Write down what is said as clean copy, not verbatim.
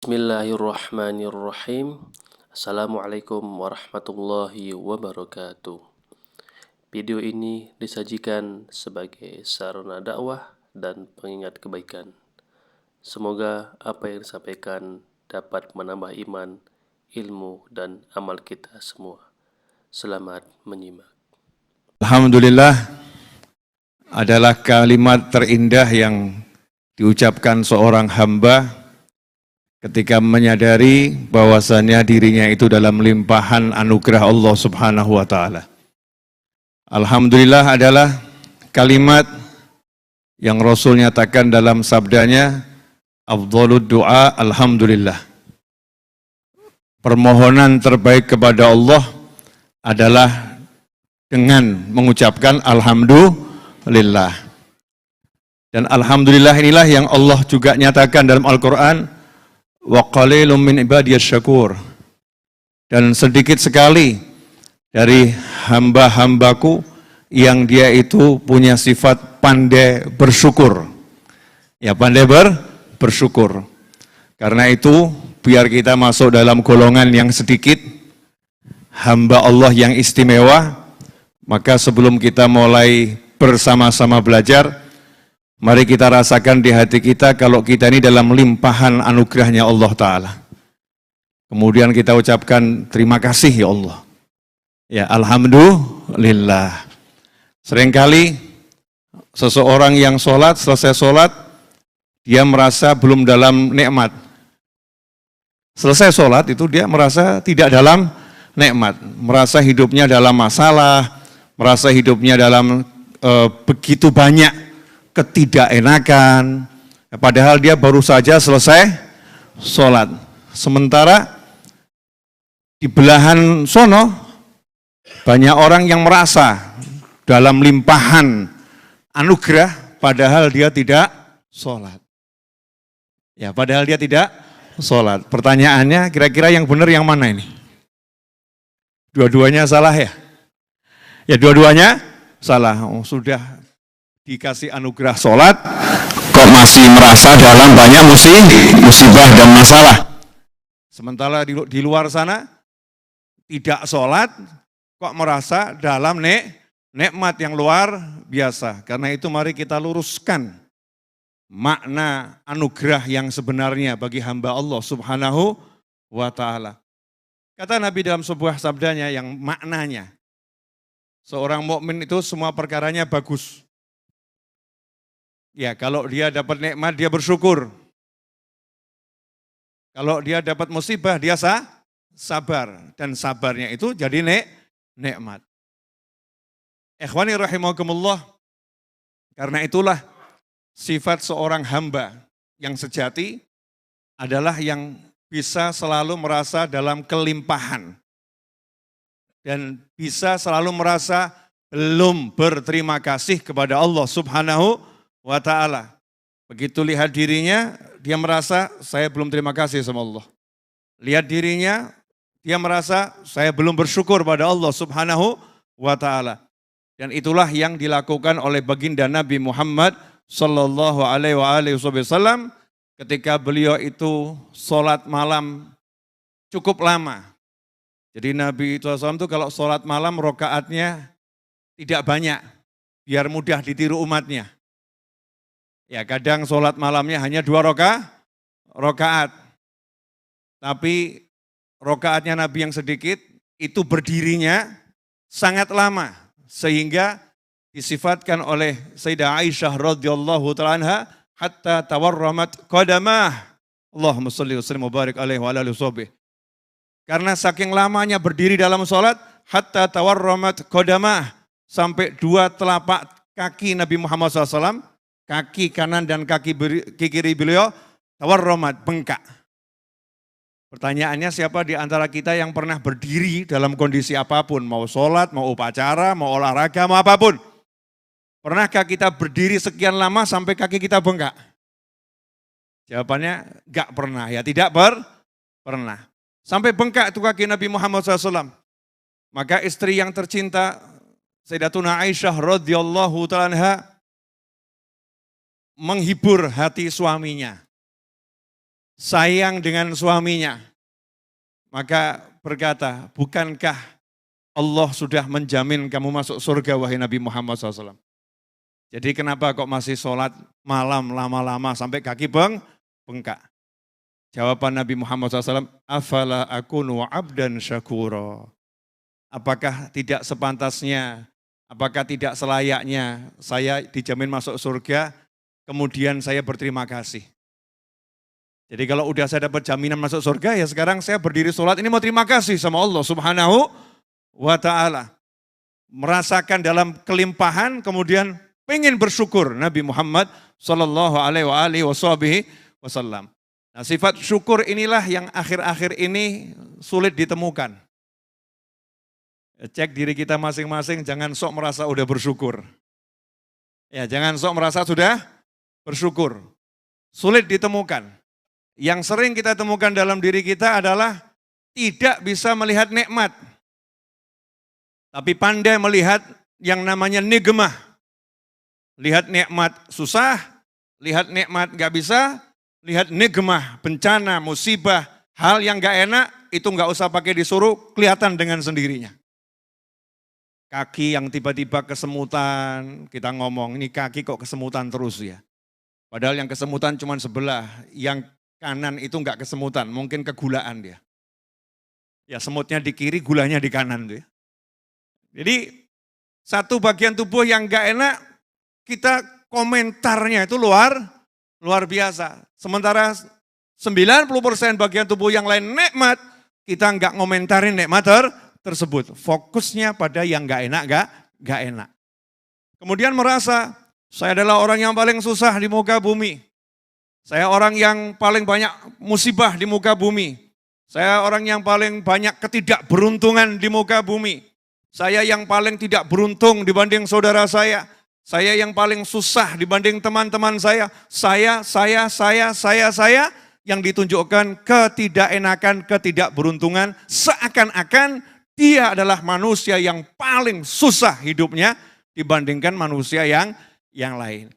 Bismillahirrahmanirrahim. Assalamualaikum warahmatullahi wabarakatuh. Video ini disajikan sebagai sarana dakwah dan pengingat kebaikan. Semoga apa yang disampaikan dapat menambah iman, ilmu, dan amal kita semua. Selamat menyimak. Alhamdulillah adalah kalimat terindah yang diucapkan seorang hamba ketika menyadari bahwasannya dirinya itu dalam limpahan anugerah Allah Subhanahu wa taala. Alhamdulillah adalah kalimat yang Rasul nyatakan dalam sabdanya, afdhalud du'a alhamdulillah. Permohonan terbaik kepada Allah adalah dengan mengucapkan alhamdulillah. Dan alhamdulillah inilah yang Allah juga nyatakan dalam Al-Quran, wa qalilum min ibadiyas syakur. Dan sedikit sekali dari hamba-hambaku yang dia itu punya sifat pandai bersyukur. Ya, pandai bersyukur. Karena itu biar kita masuk dalam golongan yang sedikit, hamba Allah yang istimewa, maka sebelum kita mulai bersama-sama belajar, mari kita rasakan di hati kita kalau kita ini dalam limpahan anugerahnya Allah Ta'ala. Kemudian kita ucapkan terima kasih ya Allah. Ya, alhamdulillah. Seringkali seseorang yang sholat, selesai sholat, dia merasa belum dalam nikmat. Selesai sholat itu dia merasa tidak dalam nikmat. Merasa hidupnya dalam masalah, merasa hidupnya dalam begitu banyak ketidakenakan, padahal dia baru saja selesai sholat. Sementara di belahan sono banyak orang yang merasa dalam limpahan anugerah, padahal dia tidak sholat. Ya, padahal dia tidak sholat. Pertanyaannya, kira-kira yang benar yang mana ini? Dua-duanya salah ya? Ya, dua-duanya salah. Oh, sudah dikasih anugerah sholat, kok masih merasa dalam banyak musibah dan masalah. Sementara di luar sana, tidak sholat, kok merasa dalam nikmat yang luar biasa. Karena itu mari kita luruskan makna anugerah yang sebenarnya bagi hamba Allah Subhanahu wa ta'ala. Kata Nabi dalam sebuah sabdanya yang maknanya, seorang mukmin itu semua perkaranya bagus. Ya, kalau dia dapat nikmat, dia bersyukur. Kalau dia dapat musibah, dia sabar. Dan sabarnya itu jadi nikmat. Ikhwani rahimakumullah, karena itulah sifat seorang hamba yang sejati adalah yang bisa selalu merasa dalam kelimpahan. Dan bisa selalu merasa belum berterima kasih kepada Allah Subhanahu wa ta'ala. Begitu lihat dirinya, dia merasa saya belum terima kasih sama Allah. Lihat dirinya, dia merasa saya belum bersyukur pada Allah Subhanahu wa ta'ala. Dan itulah yang dilakukan oleh baginda Nabi Muhammad sallallahu alaihi wasallam ketika beliau itu sholat malam cukup lama. Jadi Nabi SAW itu kalau sholat malam rokaatnya tidak banyak, biar mudah ditiru umatnya. Ya, kadang sholat malamnya hanya 2 rokaat. Tapi rokaatnya Nabi yang sedikit, itu berdirinya sangat lama. Sehingga disifatkan oleh Sayyidah Aisyah radhiyallahu ta'ala anha, hatta tawarramat qadamah. Allahumma sholli wa sallim wa barik alaihi wa alihi washabih. Karena saking lamanya berdiri dalam sholat, hatta tawarramat qadamah. Sampai 2 telapak kaki Nabi Muhammad SAW, kaki kanan dan kaki kiri beliau tawarromat, bengkak. Pertanyaannya, siapa di antara kita yang pernah berdiri dalam kondisi apapun, mau sholat, mau upacara, mau olahraga, mau apapun. Pernahkah kita berdiri sekian lama sampai kaki kita bengkak? Jawabannya enggak pernah, ya tidak pernah. Sampai bengkak itu kaki Nabi Muhammad SAW. Maka istri yang tercinta, Sayyidatuna Aisyah radhiyallahu ta'ala anha, menghibur hati suaminya. sayang dengan suaminya, maka berkata, bukankah Allah sudah menjamin kamu masuk surga wahai Nabi Muhammad SAW? Jadi kenapa kok masih sholat malam lama-lama sampai kaki bengkak? Jawaban Nabi Muhammad SAW, afala akunu abdan syakura. Apakah tidak sepantasnya, apakah tidak selayaknya saya dijamin masuk surga, kemudian saya berterima kasih. Jadi kalau udah saya dapat jaminan masuk surga, ya sekarang saya berdiri sholat, ini mau terima kasih sama Allah Subhanahu wa ta'ala. Merasakan dalam kelimpahan, kemudian pengen bersyukur Nabi Muhammad sallallahu alaihi wasallam. Nah, sifat syukur inilah yang akhir-akhir ini sulit ditemukan. Cek diri kita masing-masing, jangan sok merasa udah bersyukur. Ya, jangan sok merasa sudah bersyukur. Sulit ditemukan. Yang sering kita temukan dalam diri kita adalah tidak bisa melihat nikmat. Tapi pandai melihat yang namanya nikmah. Lihat nikmat susah, lihat nikmat gak bisa, lihat nikmah, bencana, musibah, hal yang gak enak, itu gak usah pakai disuruh, kelihatan dengan sendirinya. Kaki yang tiba-tiba kesemutan, kita ngomong, ini kaki kok kesemutan terus ya. Padahal yang kesemutan cuma sebelah, yang kanan itu gak kesemutan, mungkin kegulaan dia. Ya semutnya di kiri, gulanya di kanan tuh ya. Jadi satu bagian tubuh yang gak enak, kita komentarnya itu luar biasa. Sementara 90% bagian tubuh yang lain nikmat, kita nggak ngomentarin nikmat tersebut. Fokusnya pada yang nggak enak, nggak enak. Kemudian merasa, saya adalah orang yang paling susah di muka bumi. Saya orang yang paling banyak musibah di muka bumi. Saya orang yang paling banyak ketidakberuntungan di muka bumi. Saya yang paling tidak beruntung dibanding saudara saya. Saya yang paling susah dibanding teman-teman saya. Saya yang ditunjukkan ketidakenakan, ketidakberuntungan. Seakan-akan dia adalah manusia yang paling susah hidupnya dibandingkan manusia yang lain.